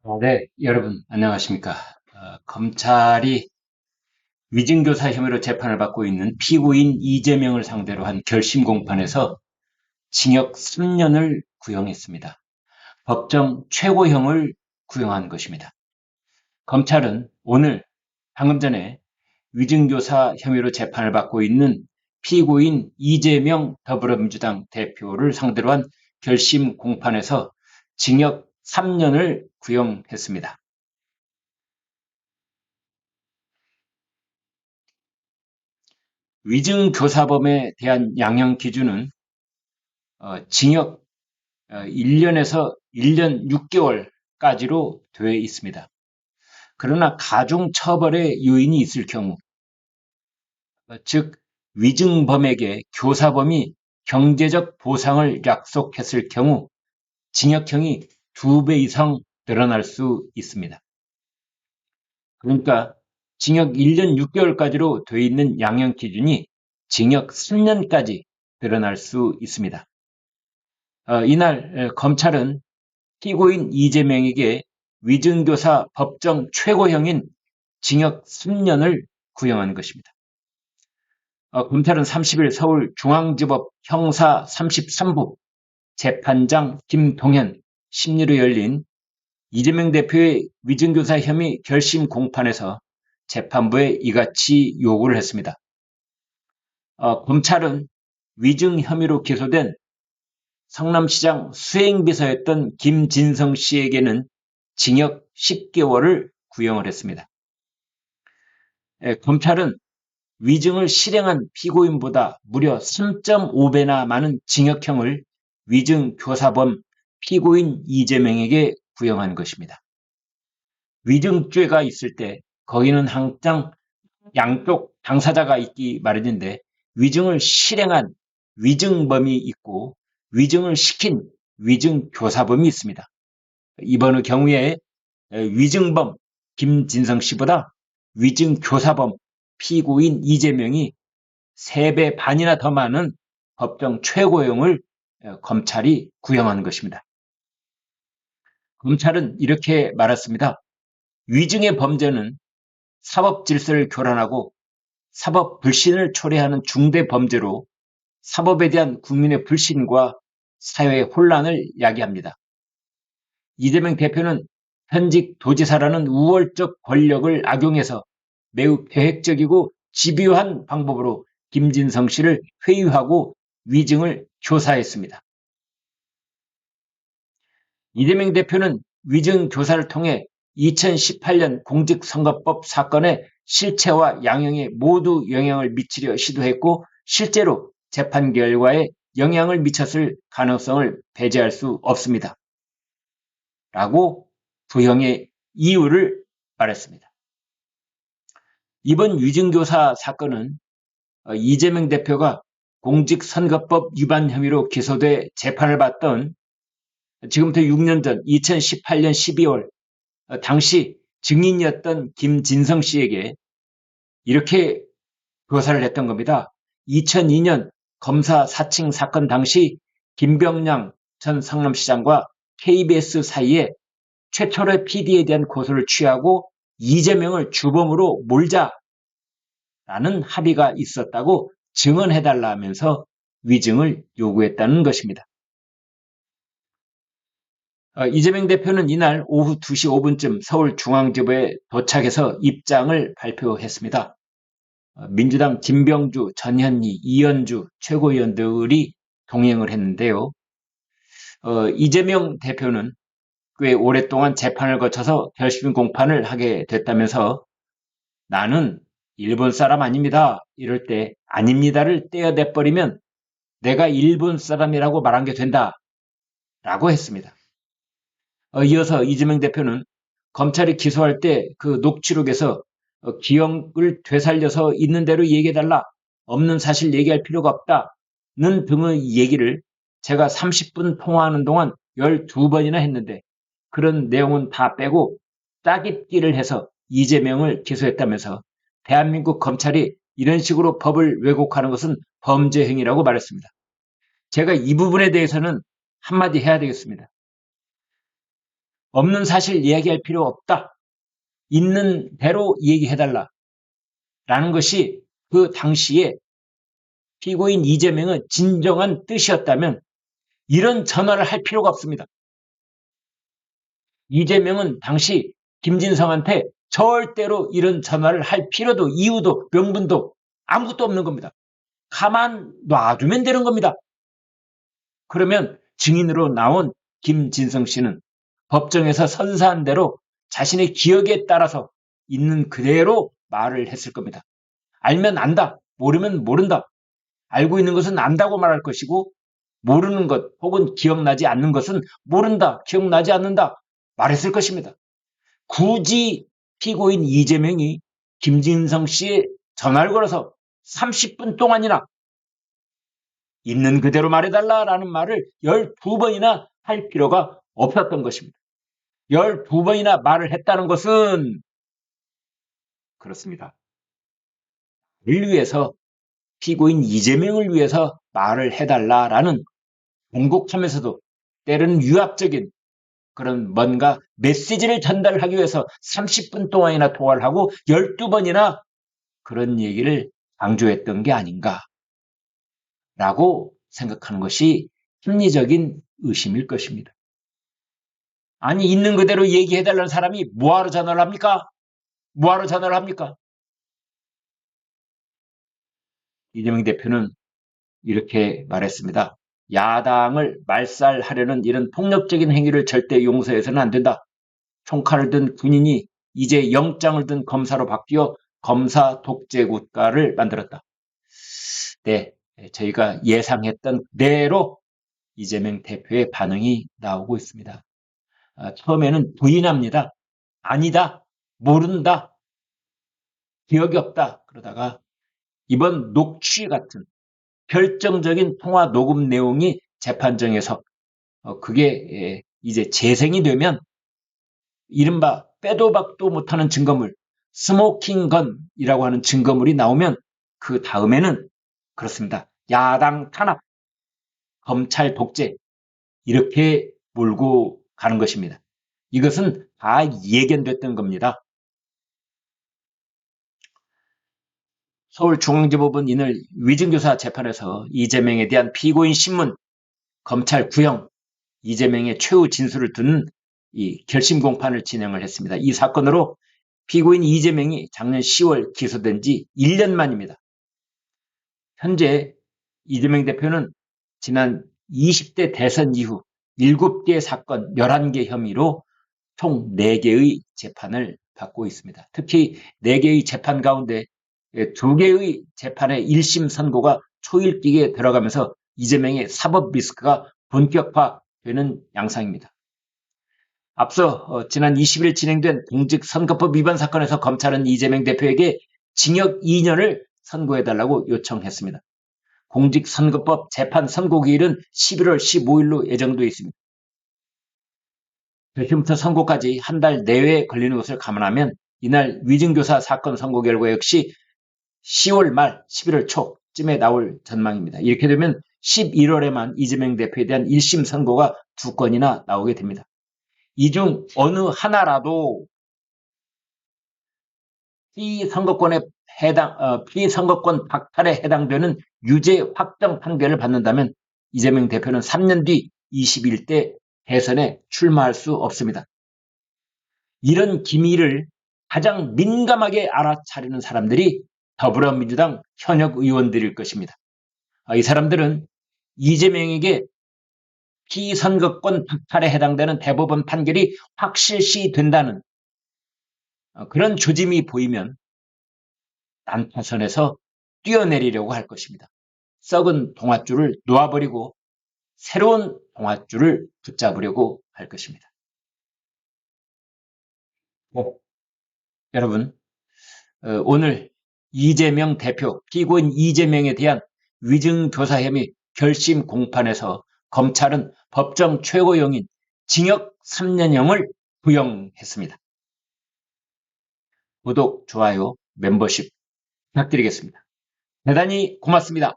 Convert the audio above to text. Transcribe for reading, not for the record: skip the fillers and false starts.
네, 여러분, 안녕하십니까. 검찰이 위증교사 혐의로 재판을 받고 있는 피고인 이재명을 상대로 한 결심 공판에서 징역 3년을 구형했습니다. 법정 최고형을 구형한 것입니다. 검찰은 오늘 방금 전에 위증교사 혐의로 재판을 받고 있는 피고인 이재명 더불어민주당 대표를 상대로 한 결심 공판에서 징역 3년을 구형했습니다. 위증교사범에 대한 양형 기준은 징역 1년에서 1년 6개월까지로 되어 있습니다. 그러나 가중처벌의 요인이 있을 경우, 즉 위증범에게 교사범이 경제적 보상을 약속했을 경우 징역형이 2배 이상 늘어날 수 있습니다. 그러니까 징역 1년 6개월까지로 되어 있는 양형 기준이 징역 3년까지 늘어날 수 있습니다. 이날 검찰은 피고인 이재명에게 위증교사 법정 최고형인 징역 3년을 구형한 것입니다. 검찰은 30일 서울중앙지법 형사 33부 재판장 김동현 심리로 열린 이재명 대표의 위증교사 혐의 결심 공판에서 재판부에 이같이 요구를 했습니다. 검찰은 위증 혐의로 기소된 성남시장 수행비서였던 김진성 씨에게는 징역 10개월을 구형을 했습니다. 검찰은 위증을 실행한 피고인보다 무려 3.5배나 많은 징역형을 위증교사범 피고인 이재명에게 구형한 것입니다. 위증죄가 있을 때 거기는 항상 양쪽 당사자가 있기 마련인데 위증을 실행한 위증범이 있고 위증을 시킨 위증교사범이 있습니다. 이번의 경우에 위증범 김진성 씨보다 위증교사범 피고인 이재명이 3배 반이나 더 많은 법정 최고형을 검찰이 구형한 것입니다. 검찰은 이렇게 말했습니다. 위증의 범죄는 사법 질서를 교란하고 사법 불신을 초래하는 중대 범죄로 사법에 대한 국민의 불신과 사회의 혼란을 야기합니다. 이재명 대표는 현직 도지사라는 우월적 권력을 악용해서 매우 계획적이고 집요한 방법으로 김진성 씨를 회유하고 위증을 교사했습니다. 이재명 대표는 위증 교사를 통해 2018년 공직선거법 사건의 실체와 양형에 모두 영향을 미치려 시도했고 실제로 재판 결과에 영향을 미쳤을 가능성을 배제할 수 없습니다. 라고 부형의 이유를 말했습니다. 이번 위증교사 사건은 이재명 대표가 공직선거법 위반 혐의로 기소돼 재판을 받던 지금부터 6년 전 2018년 12월 당시 증인이었던 김진성 씨에게 이렇게 교사를 했던 겁니다. 2002년 검사 사칭 사건 당시 김병량 전 성남시장과 KBS 사이에 최철의 PD에 대한 고소를 취하고 이재명을 주범으로 몰자라는 합의가 있었다고 증언해달라 하면서 위증을 요구했다는 것입니다. 이재명 대표는 이날 오후 2시 5분쯤 서울중앙지법에 도착해서 입장을 발표했습니다. 민주당 김병주, 전현희, 이현주 최고위원들이 동행을 했는데요. 이재명 대표는 꽤 오랫동안 재판을 거쳐서 결심 공판을 하게 됐다면서 나는 일본 사람 아닙니다. 이럴 때 아닙니다를 떼어내버리면 내가 일본 사람이라고 말한 게 된다. 라고 했습니다. 이어서 이재명 대표는 검찰이 기소할 때 그 녹취록에서 기억을 되살려서 있는 대로 얘기해달라. 없는 사실 얘기할 필요가 없다는 등의 얘기를 제가 30분 통화하는 동안 12번이나 했는데 그런 내용은 다 빼고 짜깁기를 해서 이재명을 기소했다면서 대한민국 검찰이 이런 식으로 법을 왜곡하는 것은 범죄 행위라고 말했습니다. 제가 이 부분에 대해서는 한마디 해야 되겠습니다. 없는 사실 이야기할 필요 없다. 있는 대로 얘기해달라. 라는 것이 그 당시에 피고인 이재명의 진정한 뜻이었다면 이런 전화를 할 필요가 없습니다. 이재명은 당시 김진성한테 절대로 이런 전화를 할 필요도 이유도 명분도 아무것도 없는 겁니다. 가만 놔두면 되는 겁니다. 그러면 증인으로 나온 김진성 씨는 법정에서 선사한 대로 자신의 기억에 따라서 있는 그대로 말을 했을 겁니다. 알면 안다, 모르면 모른다. 알고 있는 것은 안다고 말할 것이고 모르는 것 혹은 기억나지 않는 것은 모른다, 기억나지 않는다 말했을 것입니다. 굳이 피고인 이재명이 김진성 씨의 전화를 걸어서 30분 동안이나 있는 그대로 말해달라라는 말을 12번이나 할 필요가 없었던 것입니다. 12번이나 말을 했다는 것은 그렇습니다. 를 위해서 피고인 이재명을 위해서 말을 해달라라는 공곡하면서도 때로는 유압적인 그런 뭔가 메시지를 전달하기 위해서 30분 동안이나 통화를 하고 12번이나 그런 얘기를 강조했던 게 아닌가라고 생각하는 것이 합리적인 의심일 것입니다. 아니 있는 그대로 얘기해달라는 사람이 뭐하러 전화를 합니까? 뭐하러 전화를 합니까? 이재명 대표는 이렇게 말했습니다. 야당을 말살하려는 이런 폭력적인 행위를 절대 용서해서는 안 된다. 총칼을 든 군인이 이제 영장을 든 검사로 바뀌어 검사 독재 국가를 만들었다. 네, 저희가 예상했던 그대로 이재명 대표의 반응이 나오고 있습니다. 처음에는 부인합니다. 아니다, 모른다, 기억이 없다. 그러다가 이번 녹취 같은 결정적인 통화 녹음 내용이 재판정에서 그게 이제 재생이 되면 이른바 빼도 박도 못하는 증거물, 스모킹건이라고 하는 증거물이 나오면 그 다음에는 그렇습니다. 야당 탄압, 검찰 독재 이렇게 몰고 가는 것입니다. 이것은 다 예견됐던 겁니다. 서울중앙지법은 이날 위증교사 재판에서 이재명에 대한 피고인 신문, 검찰 구형, 이재명의 최후 진술을 듣는 이 결심 공판을 진행을 했습니다. 이 사건으로 피고인 이재명이 작년 10월 기소된 지 1년 만입니다. 현재 이재명 대표는 지난 20대 대선 이후 7개 사건 11개 혐의로 총 4개의 재판을 받고 있습니다. 특히 4개의 재판 가운데 2개의 재판의 1심 선고가 초일기에 들어가면서 이재명의 사법 리스크가 본격화되는 양상입니다. 앞서 지난 20일 진행된 공직선거법 위반 사건에서 검찰은 이재명 대표에게 징역 2년을 선고해달라고 요청했습니다. 공직선거법 재판 선고기일은 11월 15일로 예정되어 있습니다. 결심부터 선고까지 한 달 내외에 걸리는 것을 감안하면 이날 위증교사 사건 선고 결과 역시 10월 말 11월 초쯤에 나올 전망입니다. 이렇게 되면 11월에만 이재명 대표에 대한 1심 선고가 2건이나 나오게 됩니다. 이 중 어느 하나라도 피선거권 박탈에 해당되는 유죄 확정 판결을 받는다면 이재명 대표는 3년 뒤 21대 대선에 출마할 수 없습니다. 이런 기미를 가장 민감하게 알아차리는 사람들이 더불어민주당 현역 의원들일 것입니다. 이 사람들은 이재명에게 피선거권 박탈에 해당되는 대법원 판결이 확실시 된다는 그런 조짐이 보이면 난타선에서 뛰어내리려고 할 것입니다. 썩은 동아줄을 놓아버리고 새로운 동아줄을 붙잡으려고 할 것입니다. 여러분, 오늘 이재명 대표, 피고인 이재명에 대한 위증교사 혐의 결심 공판에서 검찰은 법정 최고형인 징역 3년형을 구형했습니다. 구독, 좋아요, 멤버십 부탁드리겠습니다. 대단히 고맙습니다.